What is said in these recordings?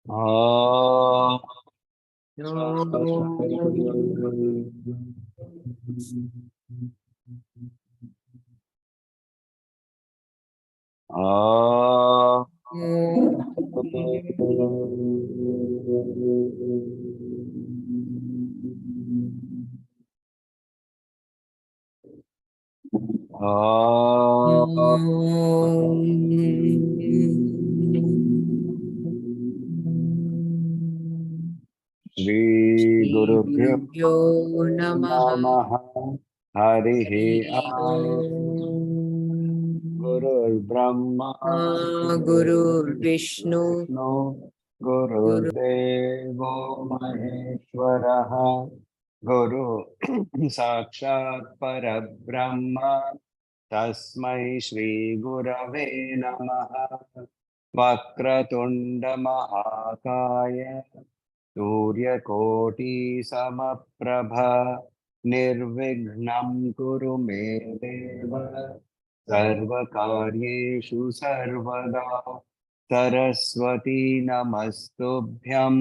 Om Shri Guru Yo Namaha Namaha Harihi Om Guru Brahma Guru Vishnu Vishnu Guru Guru Devo Maheshwaraha Guru Sakshat Parabrahma Tasmai Shri Gurave Namaha Vakratunda Mahakaya Surya Samapprabha Nirvignam Kuru Me Deva Sarvakaryeshu Sarvada Saraswati Namastubhyam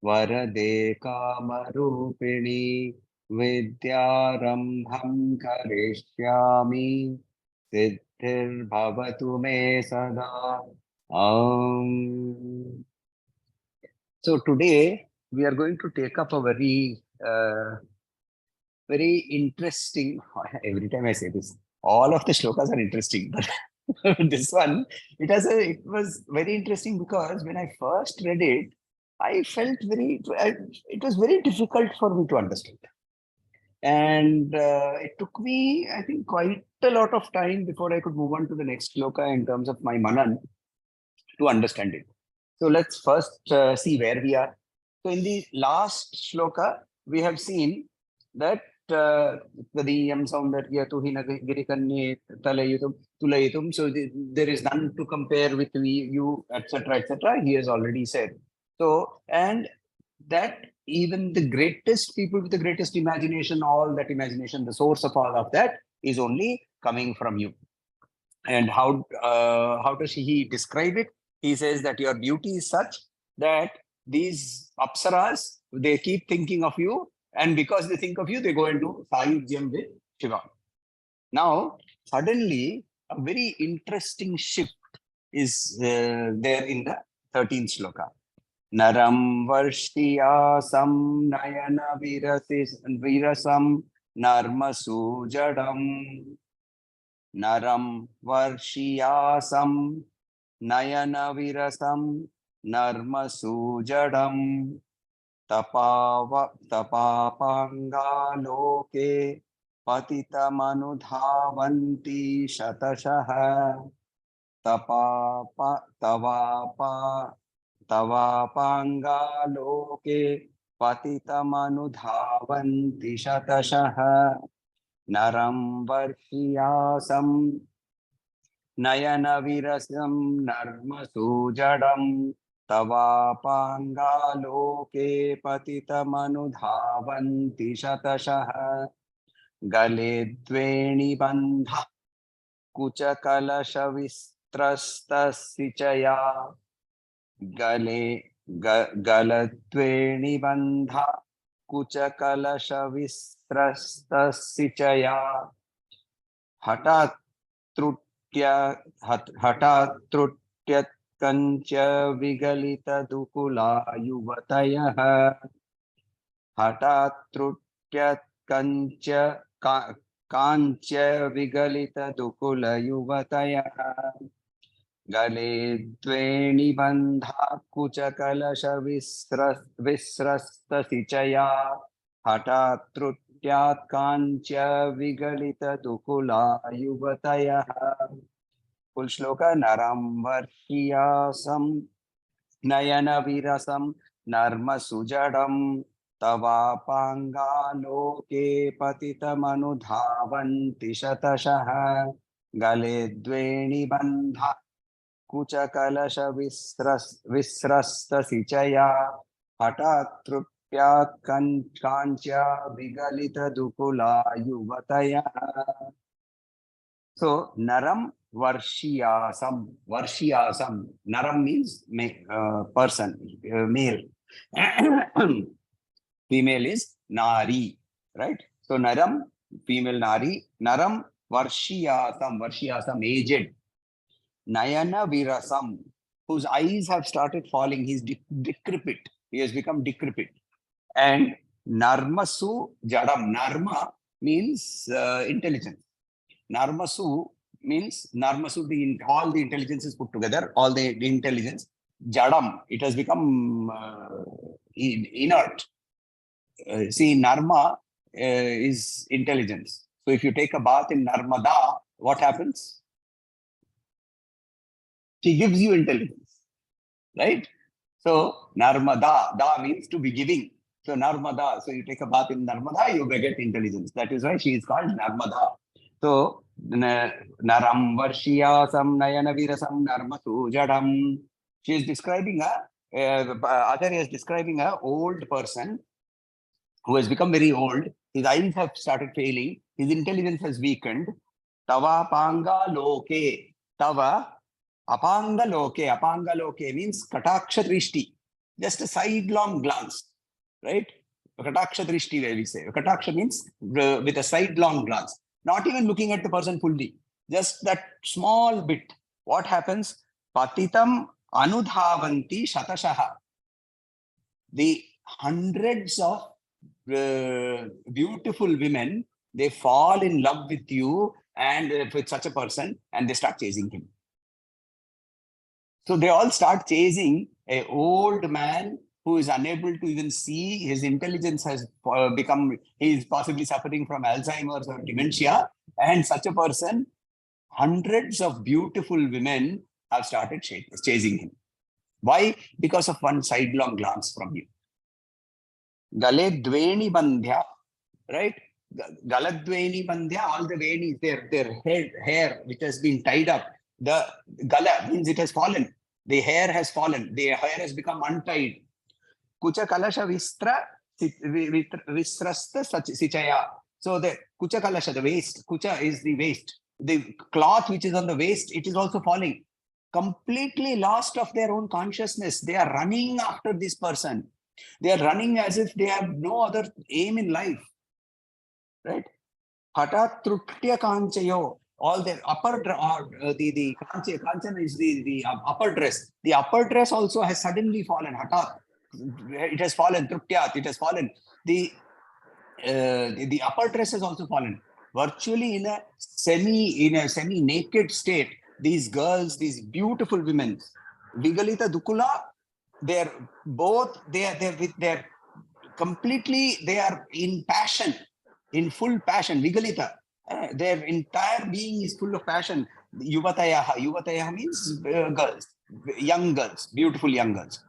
Varade Kamarupini Vidyarambham Karishyami Siddhir Bhavatu Me Sada. So today we are going to take up a very interesting. Every time I say this, all of the shlokas are interesting, but this one it was very interesting because when I first read it, I felt it was very difficult for me to understand, and it took me, I think, quite a lot of time before I could move on to the next shloka in terms of my manan to understand it. So let's first see where we are. So in the last shloka, we have seen that Tadiyam Soundarya Tuhina Girikanye Tulayitum. So there is none to compare with you, etc., etc. He has already said. So, and that even the greatest people with the greatest imagination, all that imagination, the source of all of that is only coming from you. And how does he describe it? He says that your beauty is such that these apsaras, they keep thinking of you, and because they think of you, they go into Sayudyam with Shiva. Now, suddenly, a very interesting shift is there in the 13th shloka. Naram varshiyasam nayana virasam narmasu jadam. Naram varshiyasam nayana virasam narmasujadam tapapangaloke patitamanu shatashah tavapangaloke patitamanu shatashah naram varshiyasam Nayana virasam narmasujadam tavapangaloke patitamanu shatashah gale dveni bandha kuchakalashavistrastasichaya galadveni bandha kuchakalashavistrastasichaya हठात् हठात्त्रुट्यत्कञ्च विगलितदुकुलायुवतयः हठात्त्रुट्यत्कञ्च काञ्च विगलितदुकुलयुवतयः गले द्वेणिबन्धा कुचकलशविस्रस्तसिचया हठात्त्रुट्यात् काञ्च विगलितदुकुला युवतयः. Full shloka. Naram varshiyasam nayana virasam narma sujadam tavapangaloke patitamanu shatashah gale dveni bandha कुचकलशविस्रस्तसिचया हठात्तृप्यात् काञ्च्या विगलितदुकुला युवतयः. So, Naram Varshiyasam. Varshiyasam. Naram means person, male. Female is Nari, right? So Naram, female Nari. Naram, Varshiyasam. Varshiyasam, aged. Nayana Virasam, whose eyes have started falling. He's decrepit. He has become decrepit. And Narmasu Jadam. Narma means intelligence. Narmasu means Narmasu, all the intelligences put together, all the intelligence. Jadam, it has become inert. See, Narma is intelligence. So if you take a bath in Narmada, what happens? She gives you intelligence, right? So Narmada, da means to be giving. So Narmada, so you take a bath in Narmada, you get intelligence. That is why she is called Narmada. So Naram Varshiyasam Nayana Virasam Narmasu Jadam. She is describing Acharya is describing a old person who has become very old. His eyes have started failing. His intelligence has weakened. Tava Panga Loke. Tava Apanga Loke. Apanga Loke means Kataksha Drishti. Just a sidelong glance, right? Kataksha Drishti, where we say. Kataksha means with a sidelong glance. Not even looking at the person fully. Just that small bit. What happens? Patitam Anudhavanti Shatashaha. The hundreds of beautiful women, they fall in love with you and with such a person, and they start chasing him. So they all start chasing an old man who is unable to even see. His intelligence has become, he is possibly suffering from Alzheimer's or dementia. And such a person, hundreds of beautiful women have started chasing him. Why? Because of one sidelong glance from you. Gale Dveni Bandhya, right? Galadveni Bandhya, all the venis, their hair which has been tied up. The Gala means it has fallen. The hair has fallen. The hair has become untied. Kucha Kalasha Visrasta Sichaya. So the Kucha Kalasha, the waist, Kucha is the waist. The cloth which is on the waist, it is also falling. Completely lost of their own consciousness. They are running after this person. They are running as if they have no other aim in life. Right? Hatat Trutya Kanchayo, all their upper the Kanchana is the upper dress. The upper dress also has suddenly fallen. Hatat. It has fallen. Trutyat, it has fallen. The upper dress has also fallen. Virtually in a semi-naked state, these girls, these beautiful women, Vigalita Dukula, they're with their completely, they are in passion, in full passion. Vigalita, their entire being is full of passion. Yuvatayaha means girls, young girls, beautiful young girls.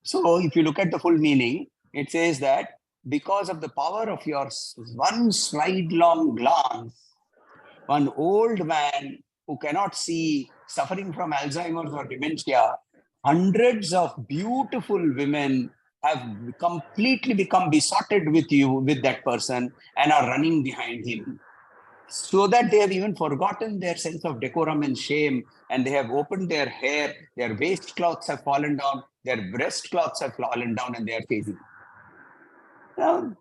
So if you look at the full meaning, it says that because of the power of your one sidelong glance, one old man who cannot see, suffering from Alzheimer's or dementia, hundreds of beautiful women have completely become besotted with you, with that person, and are running behind him. So that they have even forgotten their sense of decorum and shame, and they have opened their hair, their waistcloths have fallen down, their breastcloths have fallen down, and they are chasing. Now,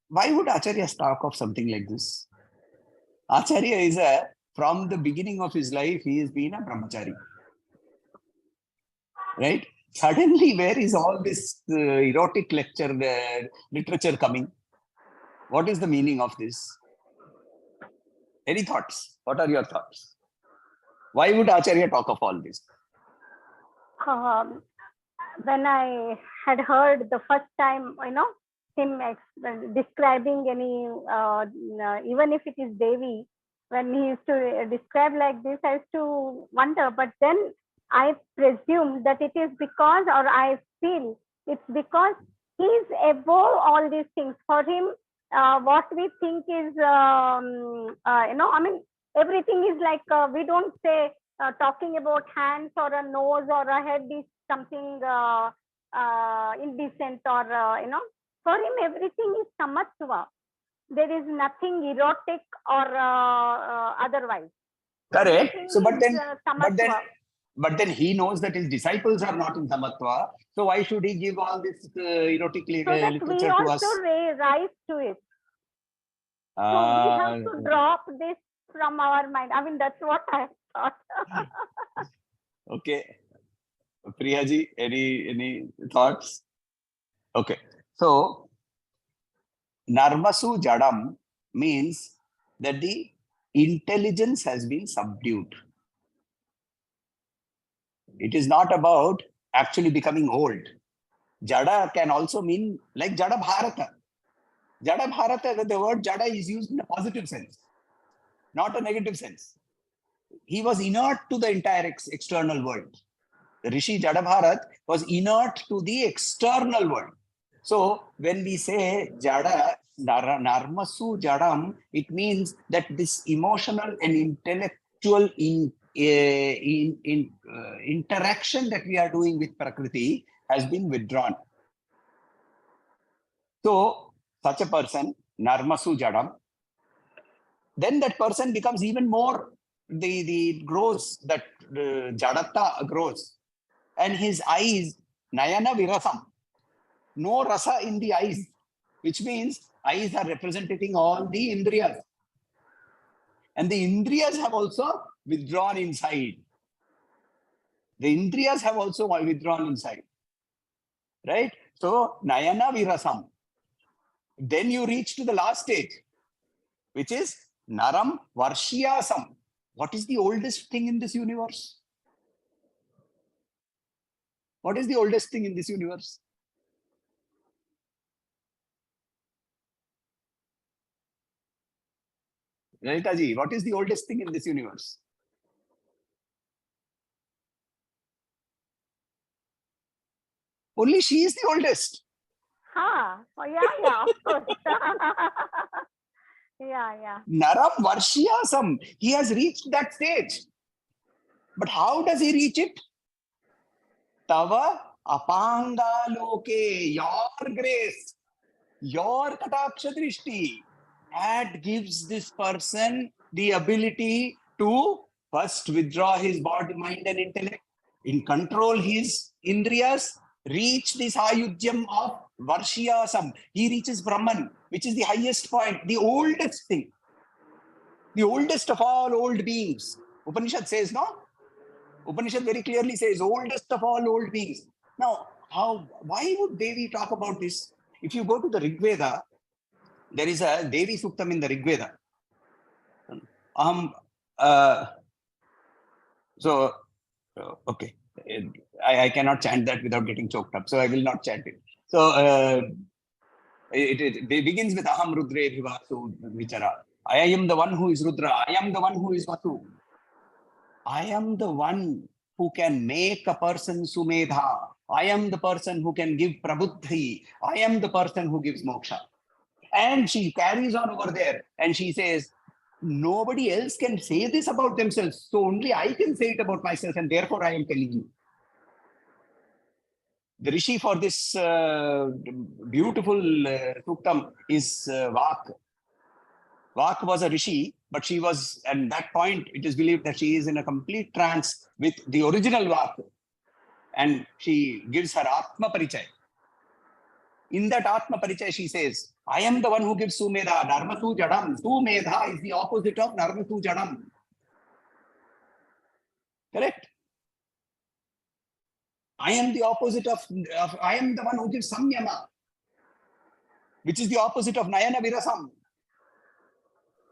why would Acharya talk of something like this? Acharya is from the beginning of his life, he has been a brahmachari. Right? Suddenly, where is all this erotic literature coming? What is the meaning of this? Any thoughts? What are your thoughts? Why would Acharya talk of all this? When I had heard the first time, him describing any, even if it is Devi, when he used to describe like this, I used to wonder. But then I presume that it is because, or I feel it's because he is above all these things. For him, what we think is, everything is like, we don't say talking about hands or a nose or a head is something indecent or, for him, everything is samatva. there is nothing erotic or otherwise. Correct. Everything So, but is, then, samatva. but then he knows that his disciples are not in samatva. So why should he give all this erotic So that we literature to us? also rise to it. So we have to drop this from our mind. I mean, that's what I thought. Okay. Priyaji, any thoughts? Okay. So, Narmasu Jadam means that the intelligence has been subdued. It is not about actually becoming old. Jada can also mean like Jada Bharata. Jada Bharata, the word Jada is used in a positive sense, not a negative sense. He was inert to the entire external world. The Rishi Jada Bharat was inert to the external world. So when we say Jada, Narmasu Jadam, it means that this emotional and intellectual interaction that we are doing with Prakriti has been withdrawn. So such a person, Narmasu Jadam, then that person becomes even more, the grows, that Jadatta grows. And his eyes, Nayana Virasam, no rasa in the eyes, which means eyes are representing all the Indriyas. And the Indriyas have also withdrawn inside. The Indriyas have also withdrawn inside. Right? So, Nayana Virasam. Then you reach to the last stage, which is Naram Varshyasam. What is the oldest thing in this universe? What is the oldest thing in this universe? Lalita ji, what is the oldest thing in this universe? Only she is the oldest. Oh, yeah, of course. Yeah. Naram Varshyasam. He has reached that stage. But how does he reach it? Tava apanga loke, your grace, your kataksha drishti, that gives this person the ability to first withdraw his body, mind and intellect, in control his indriyas, reach this ayudhyam of Varshyasam. He reaches Brahman, which is the highest point, the oldest thing, the oldest of all old beings. Upanishad says, no? Upanishad very clearly says, oldest of all old beings. Now, why would Devi talk about this? If you go to the Rig Veda, there is a Devi Suktam in the Rig Veda. Okay. I cannot chant that without getting choked up, so I will not chant it. So it begins with Aham Rudre Bhivasu Vichara. I am the one who is Rudra. I am the one who is Vasu. I am the one who can make a person Sumedha. I am the person who can give Prabuddhi. I am the person who gives moksha. And she carries on over there and she says, nobody else can say this about themselves. So only I can say it about myself, and therefore I am telling you. The Rishi for this beautiful Suktam is Vak. Vak was a Rishi, but she was, at that point, it is believed that she is in a complete trance with the original Vak. And she gives her Atma Parichay. In that Atma Parichay, she says, I am the one who gives Sumedha, Narmasu Jadam. Sumedha is the opposite of Narmasu Jadam. Correct? I am the opposite of I am the one who gives Samyama, which is the opposite of Nayana Virasam.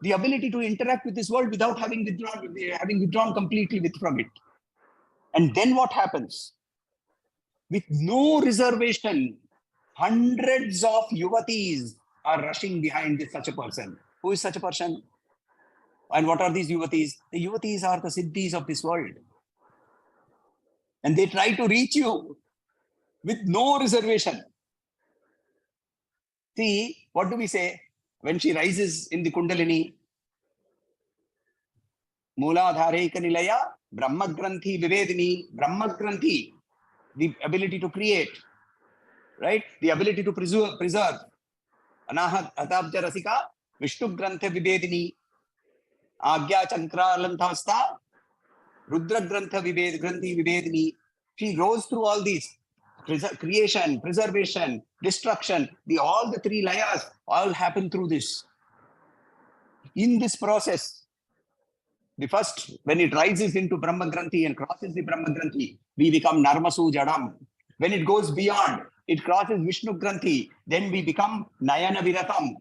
The ability to interact with this world without having withdrawn completely from it. And then what happens? With no reservation, hundreds of yuvatis are rushing behind such a person. Who is such a person? And what are these yuvatis? The yuvatis are the siddhis of this world. And they try to reach you with no reservation. See, what do we say? When she rises in the Kundalini, Mooladhareika Nilaya, Brahma Granthi Vivedini, Brahma Granthi, the ability to create, right? The ability to preserve. Anahat Atabja Rasika, Vishnu Grantha Vibedini, Agya Chankra Lanthasta, Rudra Grantha Granthi Vibedini. She goes through all these creation, preservation, destruction, all the three layers all happen through this. In this process, the first, when it rises into Brahma Granthi and crosses the Brahma Granthi, we become Narmasu Jadam. When it goes beyond, it crosses Vishnu Granthi, then we become Nayana Viratam.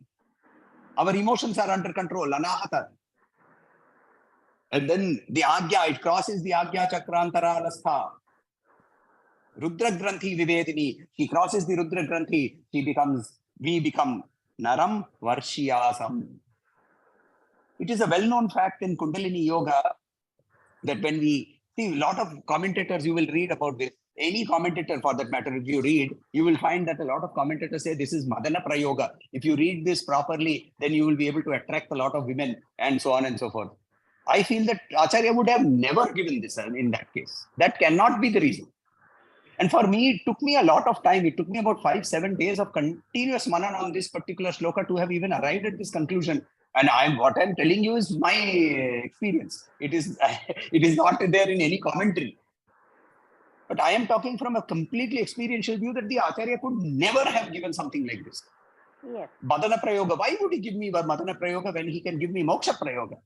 Our emotions are under control, Anahata. And then the Agya, it crosses the Agya Chakrantara Lastha. Rudra Granthi Vivedini, he crosses the Rudra Granthi, we become Naram Varshiyasam. It is a well-known fact in Kundalini Yoga that when we see a lot of commentators, you will read about this. Any commentator for that matter, if you read, you will find that a lot of commentators say this is Madana Prayoga. If you read this properly, then you will be able to attract a lot of women and so on and so forth. I feel that Acharya would have never given this in that case. That cannot be the reason. And for me, it took me a lot of time. It took me about 5-7 days of continuous manan on this particular shloka to have even arrived at this conclusion. And what I'm telling you is my experience. It is not there in any commentary. But I am talking from a completely experiential view that the Acharya could never have given something like this. Yes. Madana Prayoga. Why would he give me Madana Prayoga when he can give me Moksha Prayoga?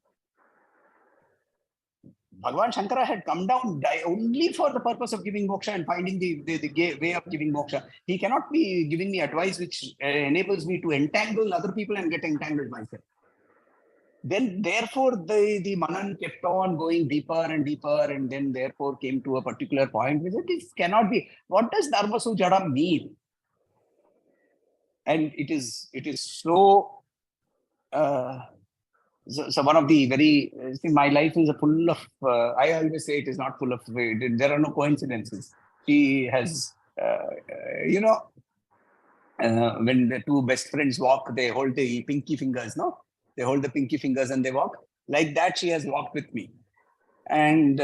Bhagawan Shankara had come down only for the purpose of giving moksha and finding the way of giving moksha. He cannot be giving me advice which enables me to entangle other people and get entangled myself. Then, therefore, the Manan kept on going deeper and deeper, and then, therefore, came to a particular point where this cannot be. What does Dharmasu Jadam mean? And it is so. So one of the my life is full of, I always say it is not full of, there are no coincidences. She has, when the two best friends walk, they hold the pinky fingers, no? They hold the pinky fingers and they walk. Like that, she has walked with me. And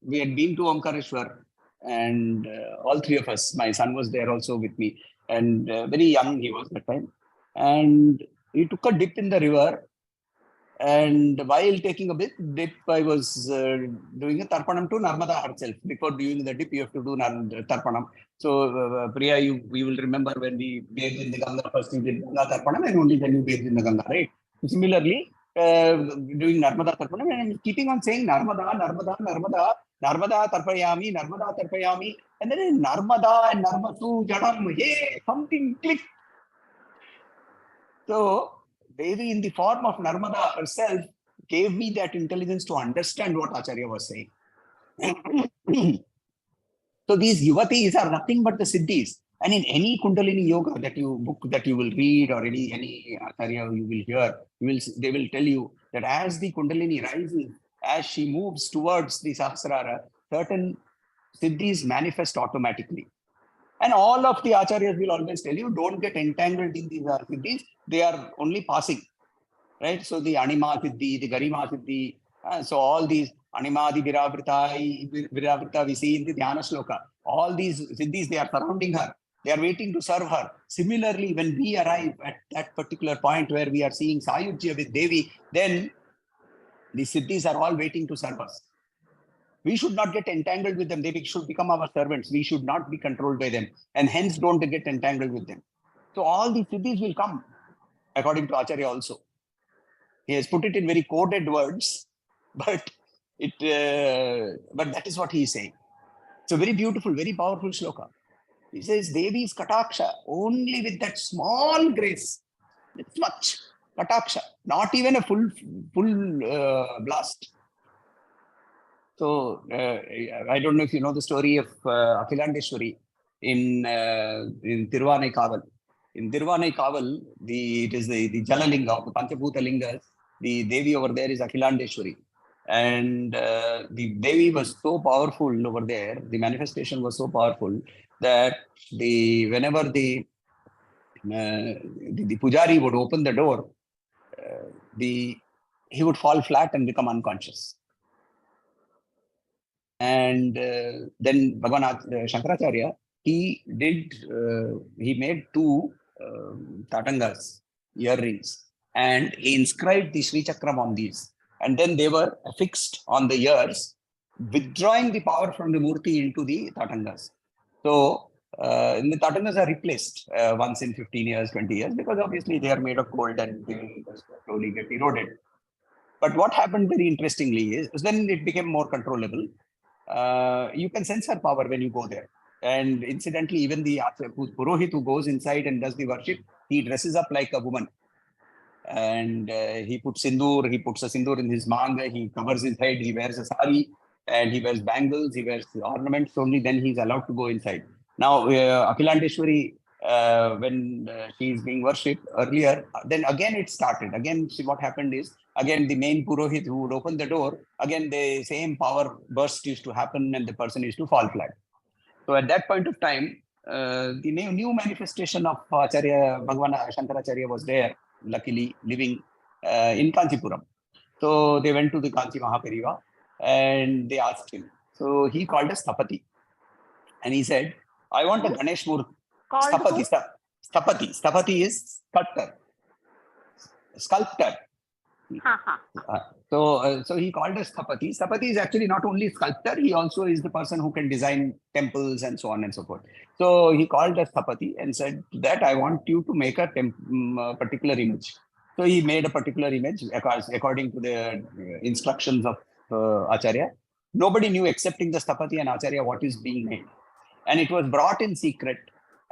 we had been to Omkareshwar, and all three of us, my son was there also with me. And very young he was that time. And he took a dip in the river. And while taking a dip, I was doing a tarpanam to Narmada herself. Before doing the dip, you have to do tarpanam. So, Priya, we will remember when we bathed in the Ganga, first we did Ganga tarpanam, and only then you bathed in the Ganga, right? Similarly, doing Narmada tarpanam, and keeping on saying Narmada, Narmada, Narmada, Narmada tarpayami, Narmada tarpayami, and then in Narmada and Narmasu Jadam, hey, something clicked. So, Devi, in the form of Narmada herself, gave me that intelligence to understand what Acharya was saying. So these yuvatis are nothing but the siddhis. And in any Kundalini yoga that you will read, or any Acharya you will hear, they will tell you that as the Kundalini rises, as she moves towards the Sahasrara, certain siddhis manifest automatically. And all of the Acharyas will always tell you, don't get entangled in these siddhis. They are only passing, right? So the Anima Siddhi, the Garima Siddhi, so all these Animadi Viravrita we see in the Dhyana Shloka. All these siddhis, they are surrounding her. They are waiting to serve her. Similarly, when we arrive at that particular point where we are seeing Sayujya with Devi, then the siddhis are all waiting to serve us. We should not get entangled with them. They should become our servants. We should not be controlled by them. And hence don't get entangled with them. So all the siddhis will come, according to Acharya also. He has put it in very coded words, but that is what he is saying. It's a very beautiful, very powerful shloka. He says, Devi's Kataksha, only with that small grace, it's much Kataksha, not even a full blast. So, I don't know if you know the story of Akhilandeshwari in Tirvanai Kaval. In Tirvanai Kaval, it is the Jalalinga, the Panchabhuta Lingas. The Devi over there is Akhilandeshwari. And the Devi was so powerful over there, the manifestation was so powerful that whenever the Pujari would open the door, he would fall flat and become unconscious. And then Bhagawan Shankaracharya, he made 2 tatangas, earrings, and he inscribed the Sri Chakram on these. And then they were affixed on the ears, withdrawing the power from the Murti into the Tatangas. So the Tatangas are replaced once in 15 years, 20 years, because obviously they are made of gold and they will slowly get eroded. But what happened very interestingly is when it became more controllable, you can sense her power when you go there. And incidentally, even the Purohit who goes inside and does the worship, he dresses up like a woman. And he puts sindoor, he puts a sindoor in his manga, he covers his head, he wears a sari, and he wears bangles, he wears ornaments, only then he's allowed to go inside. Now, Akhilandeshwari, when she is being worshipped earlier, then again it started. Again, see what happened is, again the main Purohit who would open the door, again the same power burst used to happen and the person used to fall flat. So at that point of time, the new manifestation of Acharya, Bhagawan Shankaracharya was there, luckily living in Kanchipuram. So they went to the Kanchi Mahaperiva and they asked him. So he called us Stapati. And he said, I want a Ganesh Murti. Stapati. Stapati. Stapati is sculptor. Sculptor. So he called us Stapati. Stapati is actually not only sculptor, he also is the person who can design temples and so on and so forth. So he called us Stapati and said that I want you to make a particular image. So he made a particular image according to the instructions of Acharya. Nobody knew excepting the Stapati and Acharya what is being made. And it was brought in secret,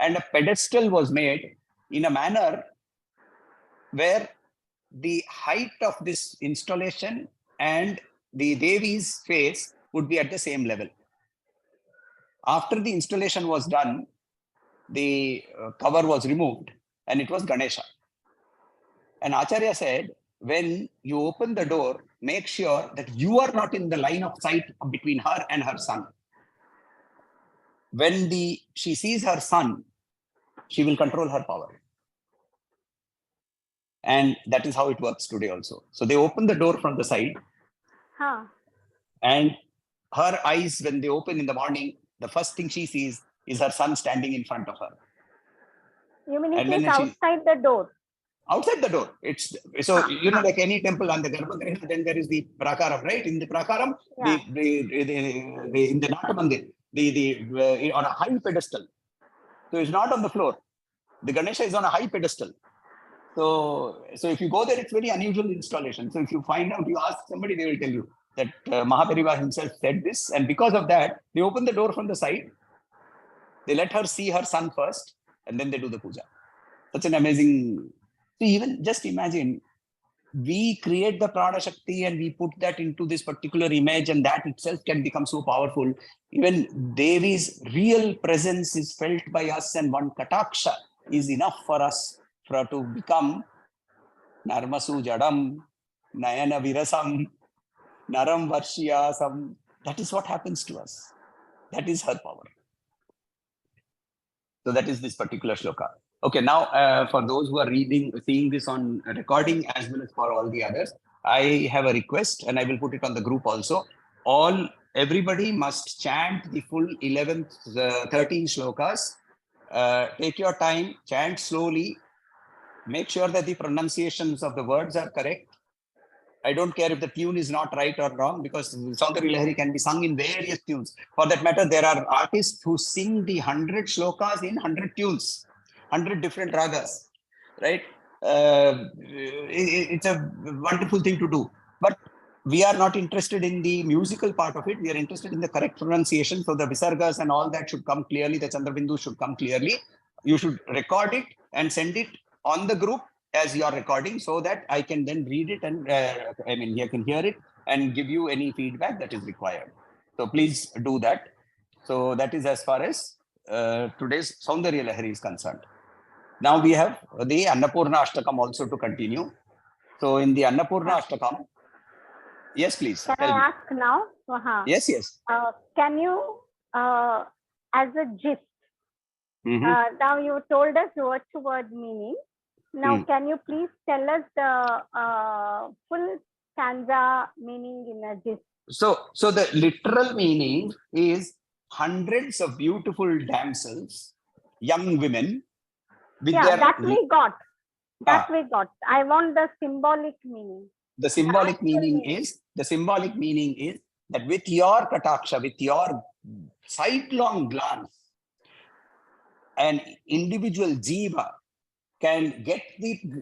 and a pedestal was made in a manner where the height of this installation and the Devi's face would be at the same level. After the installation was done, the cover was removed and it was Ganesha. And Acharya said, when you open the door, make sure that you are not in the line of sight between her and her son. When she sees her son, she will control her power. And that is how it works today also. So they open the door from the side. And her eyes, when they open in the morning, the first thing she sees is her son standing in front of her. You mean it is outside the door? Outside the door. It's so like any temple on the Garbhagriha, then there is the prakaram, right? In the prakaram, in the Natamandir, on a high pedestal. So it's not on the floor. The Ganesha is on a high pedestal. So if you go there, it's very unusual installation. So if you find out, you ask somebody, they will tell you that Mahaperiva himself said this. And because of that, they open the door from the side. They let her see her son first, and then they do the puja. Such an amazing. So even just imagine, we create the Prana Shakti and we put that into this particular image, and that itself can become so powerful. Even Devi's real presence is felt by us, and one Kataksha is enough for us to become Narmasu Jadam, Nayana Virasam, Naram Varshiyasam. That is what happens to us. That is her power. So that is this particular shloka. Okay, now for those who are seeing this on recording as well as for all the others, I have a request and I will put it on the group also. Everybody must chant the full 11th, 13 shlokas. Take your time, chant slowly. Make sure that the pronunciations of the words are correct. I don't care if the tune is not right or wrong, because Soundarya Lahari can be sung in various tunes. For that matter, there are artists who sing the 100 shlokas in 100 tunes, 100 different ragas, right? It's a wonderful thing to do. But we are not interested in the musical part of it. We are interested in the correct pronunciation. So the visargas and all that should come clearly. The Chandrabindu should come clearly. You should record it and send it on the group as you are recording, so that I can then read it and you can hear it and give you any feedback that is required. So please do that. So that is as far as today's Soundarya Lahari is concerned. Now we have the Annapurna Ashtakam also to continue. So in the Annapurna Ashtakam, yes, please. Can I ask now? Yes. Can you, as a gist, now you told us word to word meaning. Now, can you please tell us the full stanza meaning in a gist? So the literal meaning is hundreds of beautiful damsels, young women, with their... that we got. That we got. I want the symbolic meaning. The symbolic meaning is that with your kataksha, with your sidelong glance, an individual jiva can get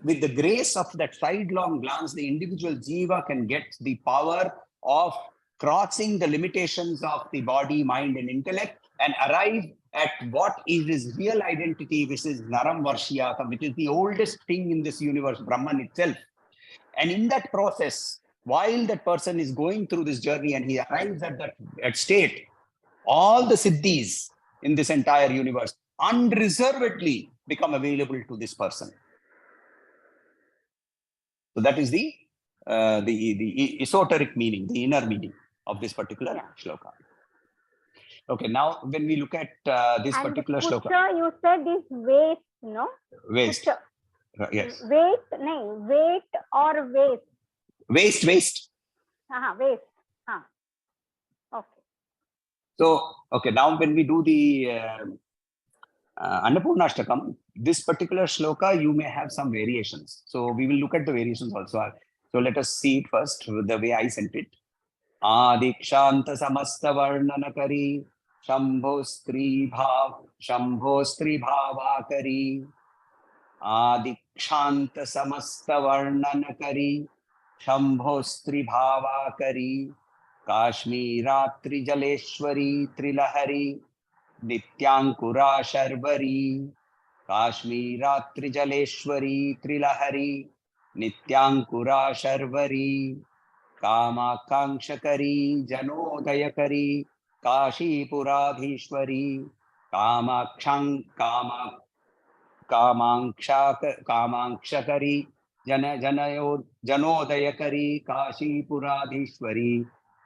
with the grace of that sidelong glance, the individual jiva can get the power of crossing the limitations of the body, mind, and intellect and arrive at what is his real identity, which is Naram Varshiyakam, which is the oldest thing in this universe, Brahman itself. And in that process, while that person is going through this journey and he arrives at that state, all the siddhis in this entire universe unreservedly become available to this person. So that is the esoteric meaning, the inner meaning of this particular shloka. Okay, now when we look at this and particular pucha, shloka, you said is waste, no? Waste. Pucha. Yes. Waste, no, weight or waste. Waste. Waste. Okay. So, okay, now when we do the Annapurnashtakam, this particular shloka, you may have some variations. So we will look at the variations also. So let us see it first, the way I sent it. Adikshanta samasta varnanakari, shambho stri bhavakari. Adikshanta samasta varnanakari, shambho stri bhavakari. Kashmiratri jaleshwari trilahari, Nityankura Sharvari, Kashmiratri Jaleshwari Trilahari, Nityankura Sharvari, Kamakanksakari Janodayakari, Kashipuradhishwari, Kamakshakari Janodayakari, Kashipuradhishwari,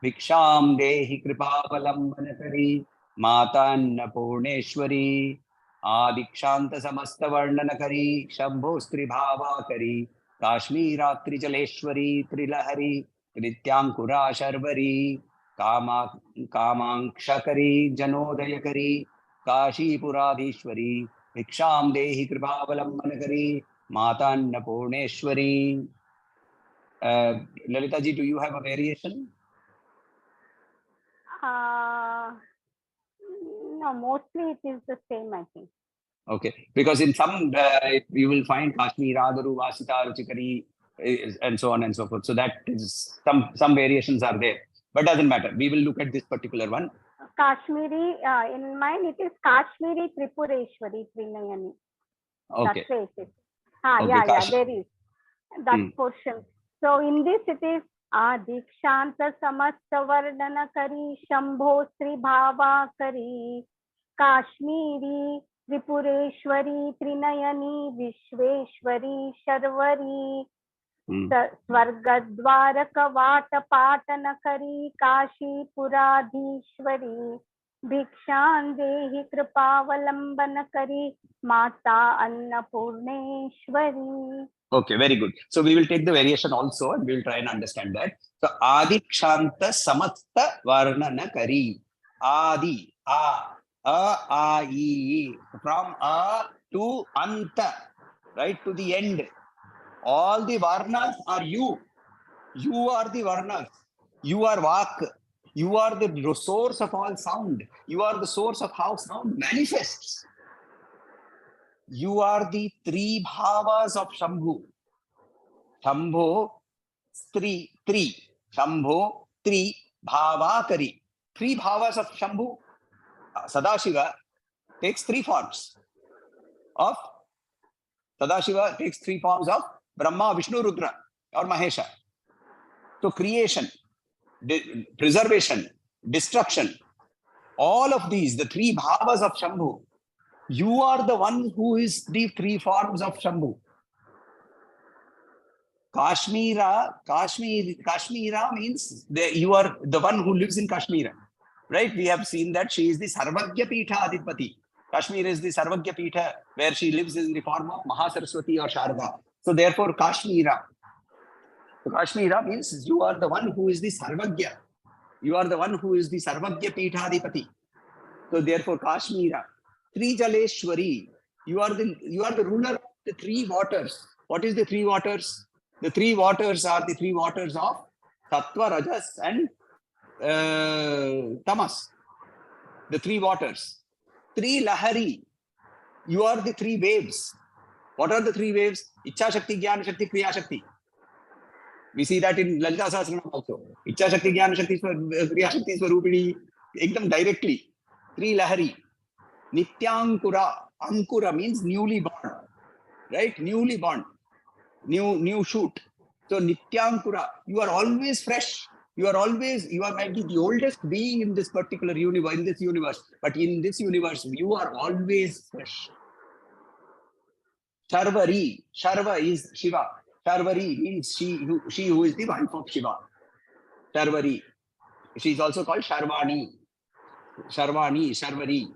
Viksham Dehi Kripavalambanakari, Mata Annapurneshwari, Adikshanta Samasta Varnanakari, Shambho Stri Bhavakari, Kashmiratri Jaleshwari Trilahari, Nityankura Sharvari, Kamankshakari Janodayakari, Kashipuradhishwari, Viksham Dehi Kripavalambanakari, Mata Annapurneshwari. Lalita ji, do you have a variation? No, mostly it is the same, I think. Okay, because in some you will find Kashmir, Adaru, Vasita, Ruchikari, and so on and so forth. So that is some variations are there, but doesn't matter. We will look at this particular one. Kashmiri, in mine it is Kashmiri Tripureshwari Trinayani. Okay. That's where it is. Okay, there is that portion. So in this it is Adikshanta Samasta Varnanakari, Shambho Sri Bhavakari, Kashmiri Tripureshwari Trinayani, Vishweshwari Sharvari, Swargadvaraka Vata Patanakari, Kashi Puradhishwari, Bhikshan Dehi Kripavalambanakari, Mata Annapurneshwari. Okay, very good. So we will take the variation also and we will try and understand that. So Adikshanta Samatta Varnanakari. Adi, I, from A to Anta, right, to the end. All the Varnas are you. You are the Varnas. You are Vak. You are the source of all sound. You are the source of how sound manifests. You are the three bhavas of Shambhu. Shambho, three. Shambho, three, bhavakari. Three bhavas of Shambhu. Sadashiva takes three forms of Sadashiva takes three forms of Brahma, Vishnu, Rudra or Mahesha. So creation, preservation, destruction, all of these, the three bhavas of Shambhu, you are the one who is the three forms of Shambhu. Kashmira means you are the one who lives in Kashmira, right? We have seen that she is the Sarvagya Pitha Adipati. Kashmir is the Sarvagya Pitha, where she lives in the form of Mahasaraswati or Sharda. So therefore Kashmira. So Kashmira means you are the one who is the Sarvagya. You are the one who is the Sarvagya Pitha Adipati. So therefore Kashmira. Trijaleshwari. You are the ruler of the three waters. What is the three waters? The three waters are the three waters of Sattva, Rajas and Tamas. The three waters. Three Lahari. You are the three waves. What are the three waves? Ichha Shakti, Jnana Shakti, Kriya Shakti. We see that in Lalita Sahasranam also. Ichha Shakti, Jnana Shakti, Kriya Shakti, Swarupini, ekdam directly. Three Lahari. Nityankura. Ankura means newly born. Right? Newly born. New shoot. So Nityankura, you are always fresh. You might be the oldest being in this particular universe, but in this universe, you are always fresh. Sharvari, Sharva is Shiva. Sharvari means she who is the wife of Shiva. Sharvari. She is also called Sharvani. Sharvari.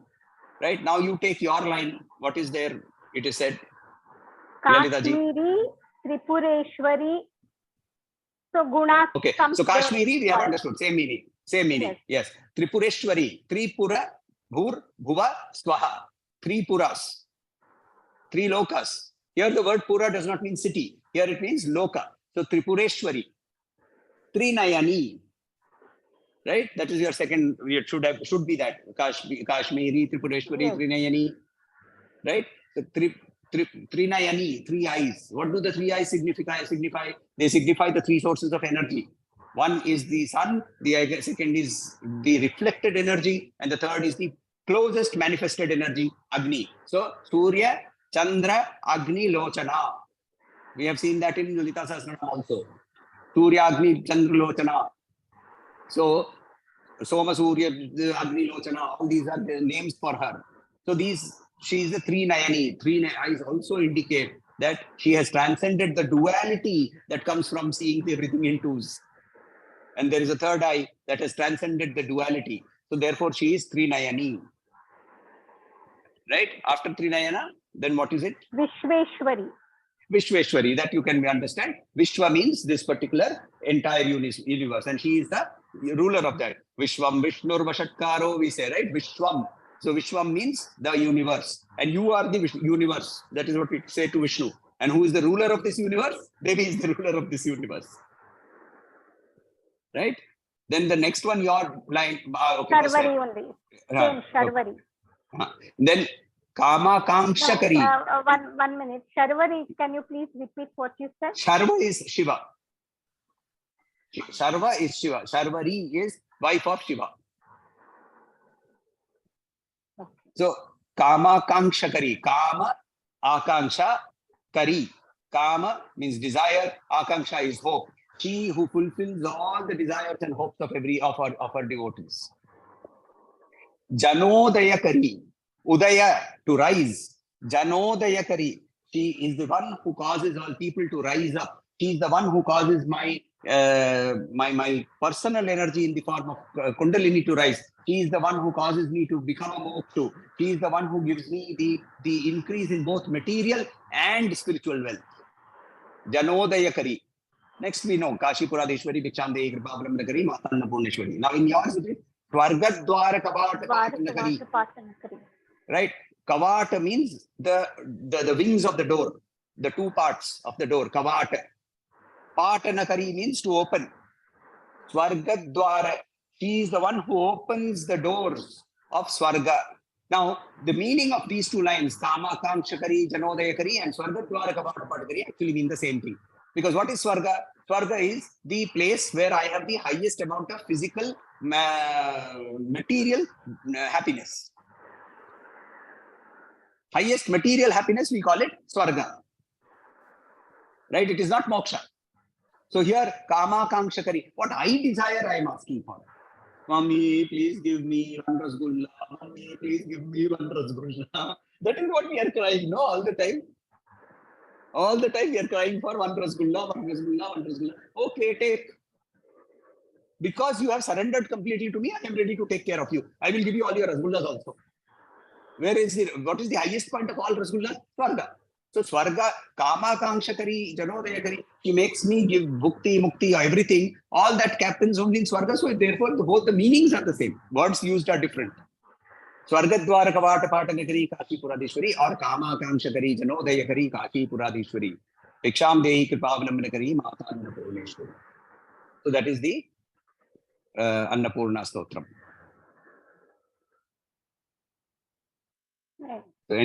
Right? Now you take your line. What is there? It is said. Kashmiri, Tripureshwari. So Guna. Okay. So Kashmiri, we have understood. Same meaning. Yes. Tripureshwari. Tripura, Bhur, Bhuva, Swaha. Three Puras. Three Lokas. Here the word Pura does not mean city. Here it means Loka. So Tripureshwari. Trinayani. Right? That is your second. It should be that. Kashmiri, Tripureshwari, Trinayani. Right? So Trinayani, three eyes. What do the three eyes signify? They signify the three sources of energy. One is the sun, the second is the reflected energy, and the third is the closest manifested energy, Agni. So, Surya, Chandra, Agni, Lochana. We have seen that in Lalita Sahasranam also. Surya, Agni, Chandra, Lochana. So, Soma, Surya, Agni, Lochana, all these are the names for her. So, she is the Trinayani. Three eyes also indicate that she has transcended the duality that comes from seeing everything in twos. And there is a third eye that has transcended the duality. So therefore, she is Trinayani. Right? After Trinayana, then what is it? Vishweshwari, that you can understand. Vishwa means this particular entire universe. And she is the ruler of that. Vishwam, Vishnur, Vashatkaro, we say, right? Vishwam. So Vishwam means the universe. And you are the universe. That is what we say to Vishnu. And who is the ruler of this universe? Devi is the ruler of this universe. Right? Then the next one, your line. Okay, Sharvari only. Same, Sharvari. Then Kama Kamshakari. One minute. Sharvari, can you please repeat what you said? Sharva is Shiva. Sharva is Shiva. Sharvari is wife of Shiva. So, Kama Kamshakari. Kama, Akanksha, Kari. Kama means desire. Akanksha is hope. She who fulfills all the desires and hopes of every of her devotees. Janodaya Kari. Udaya, to rise. Janodaya Kari. She is the one who causes all people to rise up. She is the one who causes my personal energy in the form of Kundalini to rise. She is the one who causes me to become a mokshu. She is the one who gives me the increase in both material and spiritual wealth. Janodaya Kari. Next we know Kashi Puradeshwari, Bhikshamdehi, Kripabrahmanakari, Matanna Purneshwari. Now in yours it is Swargadwara Kavat. Right? Kavata means the wings of the door, the two parts of the door. Kavata. Patanakari means to open. Swargadwara. She is the one who opens the doors of Swarga. Now, the meaning of these two lines, Kama Kamshakari, Janodayakari, and Swargadwara Kavata Patakari actually mean the same thing. Because what is Swarga? Swarga is the place where I have the highest amount of physical, material happiness. Highest material happiness, we call it Swarga. Right? It is not moksha. So here, Kama Kamshakari, what I desire, I am asking for. Mommy, please give me one rasgulla. Mommy, please give me one rasgulla. That is what we are crying, no, all the time. All the time we are crying for one rasgulla, one rasgulla, one rasgulla. Okay, take. Because you have surrendered completely to me, I am ready to take care of you. I will give you all your rasgullas also. What is the highest point of all rasgullas? Swarga. So Swarga, Kama Kamshakari, Janodayakari, he makes me give bhukti, mukti, everything. All that happens only in Swarga. So therefore, both the meanings are the same. Words used are different. Swargadwara Kavata Patanakari, Kashi Puradeshwari, or Kama Kamshakari, Janodayakari, Kashi Puradeshwari. Piksham Dehi Kripavanamnakari Mata Annapurneshwari. So that is the Annapurna Stotram. Right. So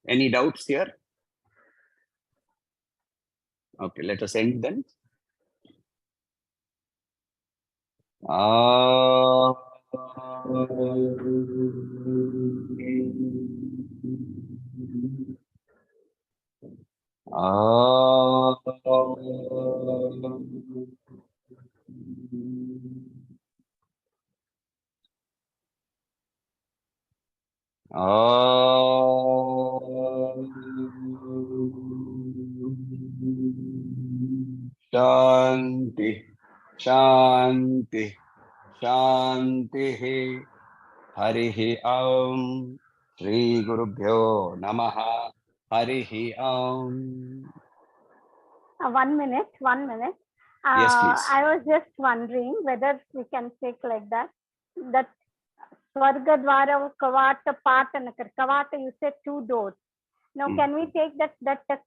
any doubts here? Okay, let us end then. Shanti, Shanti, Shanti. Harihi Om. Shri Gurubhyo Namaha. Harihi Om. 1 minute, 1 minute. Yes, please. I was just wondering whether we can take like that. That Swarga Dwara Kavata Patanakar. Kavata, you said 2 doors. Now, can we take that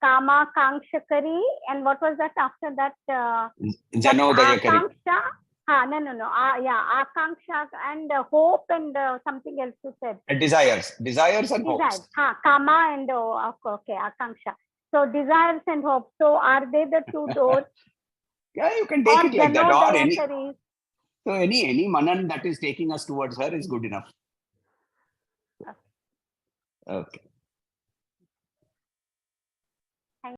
Kama Kangshakari, and what was that after that? Janodayakari. Akanksha. No. Yeah, Akanksha and hope and something else you said. Desires and Desires. hopes. Kama and okay, Akanksha. So desires and hopes. So are they the 2 doors? Yeah, you can take it like that. Or any. Janodayakari. So any manan that is taking us towards her is good enough. Okay.